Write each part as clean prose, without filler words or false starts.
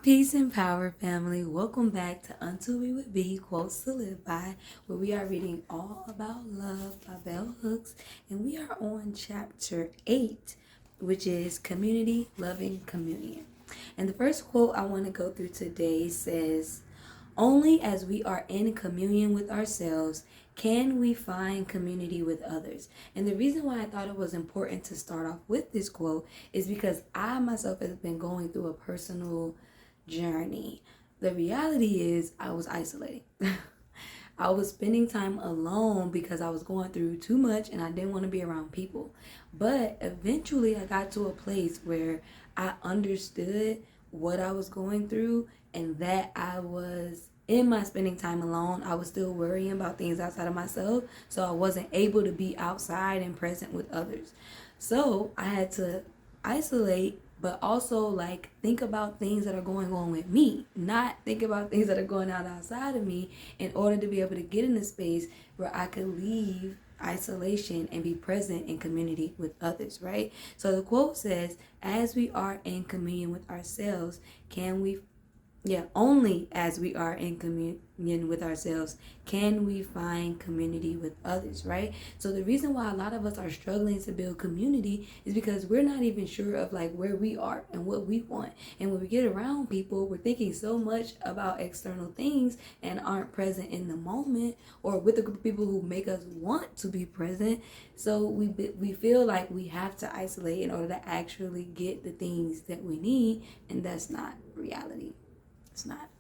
Peace and power, family. Welcome back to Until We Would Be Quotes to Live By, where we are reading All About Love by Bell Hooks, and we are on chapter 8, which is Community Loving Communion. And the first quote I want to go through today says, "Only as we are in communion with ourselves can we find community with others." And the reason why I thought it was important to start off with this quote is because I myself have been going through a personal journey. The reality is, I was isolating. I was spending time alone because I was going through too much and I didn't want to be around people. But eventually, I got to a place where I understood what I was going through and that I was in my spending time alone, I was still worrying about things outside of myself. So I wasn't able to be outside and present with others. So I had to isolate, but also like think about things that are going on with me, not think about things that are going on outside of me, in order to be able to get in a space where I could leave isolation and be present in community with others, right? So the quote says, as we are in communion with ourselves, can we only as we are in communion with ourselves can we find community with others, right? So the reason why a lot of us are struggling to build community is because we're not even sure of like where we are and what we want. And when we get around people, we're thinking so much about external things and aren't present in the moment or with a group of people who make us want to be present. So we feel like we have to isolate in order to actually get the things that we need, and that's not reality. It's not.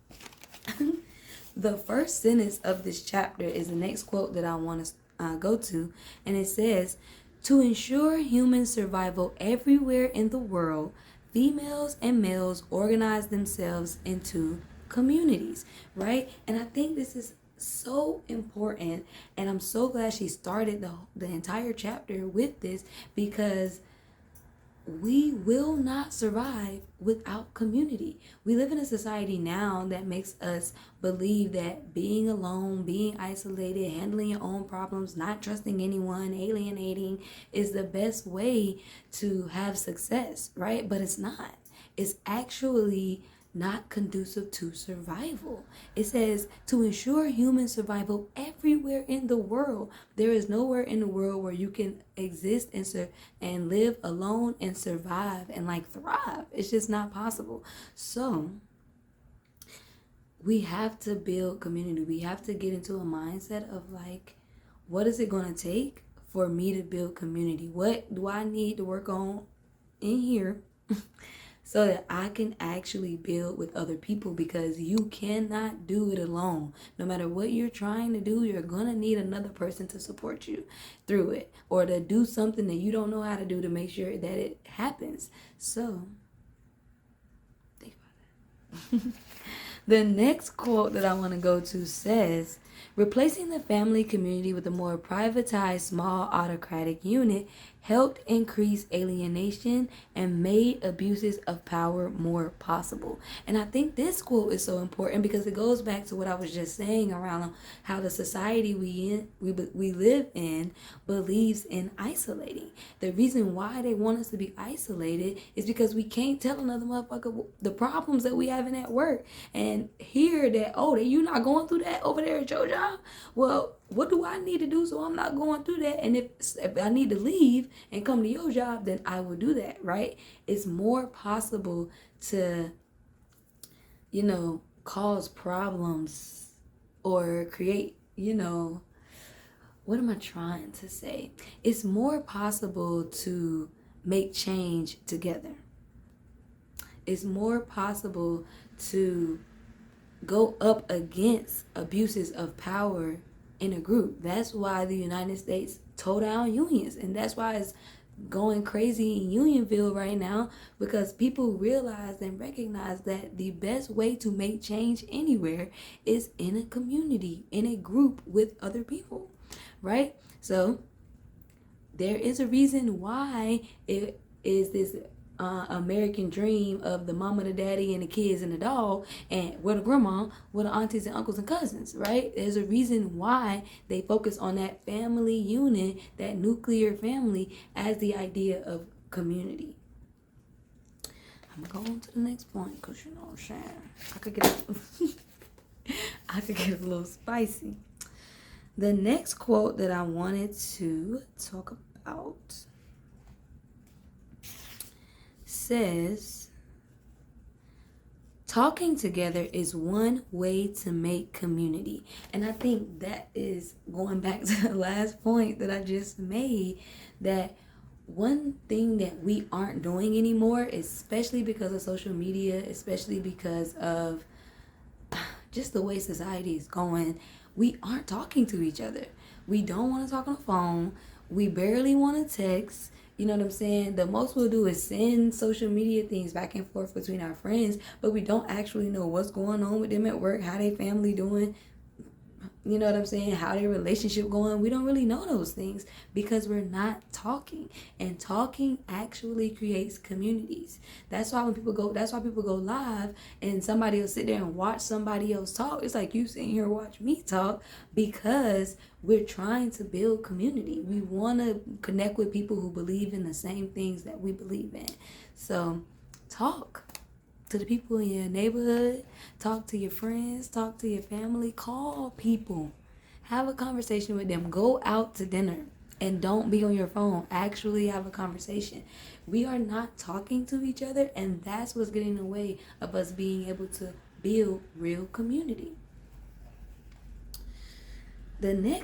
The first sentence of this chapter is the next quote that I want to go to, and it says, "To ensure human survival everywhere in the world, females and males organize themselves into communities," right? And I think this is so important, and I'm so glad she started the entire chapter with this, because we will not survive without community. We live in a society now that makes us believe that being alone, being isolated, handling your own problems, not trusting anyone, alienating is the best way to have success, right? But it's not. It's actually not conducive to survival. It says to ensure human survival everywhere in the world. There is nowhere in the world where you can exist and live alone and survive and like thrive. It's just not possible. So we have to build community. We have to get into a mindset of like, what is it going to take for me to build community? What do I need to work on in here so that I can actually build with other people? Because you cannot do it alone. No matter what you're trying to do, you're going to need another person to support you through it, or to do something that you don't know how to do to make sure that it happens. So think about that. The next quote that I want to go to says, "Replacing the family community with a more privatized, small, autocratic unit helped increase alienation and made abuses of power more possible." And I think this quote is so important because it goes back to what I was just saying around how the society we live in believes in isolating. The reason why they want us to be isolated is because we can't tell another motherfucker the problems that we having at work and hear that, oh, that you not going through that over there at your job. Well, what do I need to do so I'm not going through that? And if I need to leave and come to your job, then I will do that, right? It's more possible to, cause problems or create, what am I trying to say? It's more possible to make change together. It's more possible to go up against abuses of power in a group. That's why the United States tore down unions, and that's why it's going crazy in Unionville right now, because people realize and recognize that the best way to make change anywhere is in a community, in a group with other people, right? So there is a reason why it is this American dream of the mama, the daddy, and the kids and the dog, and with the grandma, with the aunties and uncles and cousins, right? There's a reason why they focus on that family unit, that nuclear family, as the idea of community. I'm gonna go on to the next point because you know what I'm saying. I could get I could get a little spicy. The next quote that I wanted to talk about says, talking together is one way to make community. And I think that is going back to the last point that I just made, that one thing that we aren't doing anymore, especially because of social media, especially because of just the way society is going, we aren't talking to each other. We don't want to talk on the phone. We barely want to text. You know what I'm saying? The most we'll do is send social media things back and forth between our friends, but we don't actually know what's going on with them at work, how their family doing, you know what I'm saying, how their relationship going. We don't really know those things because we're not talking. And talking actually creates communities. That's why people go live and somebody will sit there and watch somebody else talk. It's like you sitting here watch me talk, because we're trying to build community. We want to connect with people who believe in the same things that we believe in. So talk to the people in your neighborhood, talk to your friends, talk to your family, call people, have a conversation with them, go out to dinner, and don't be on your phone. Actually have a conversation. We are not talking to each other, and that's what's getting in the way of us being able to build real community. The next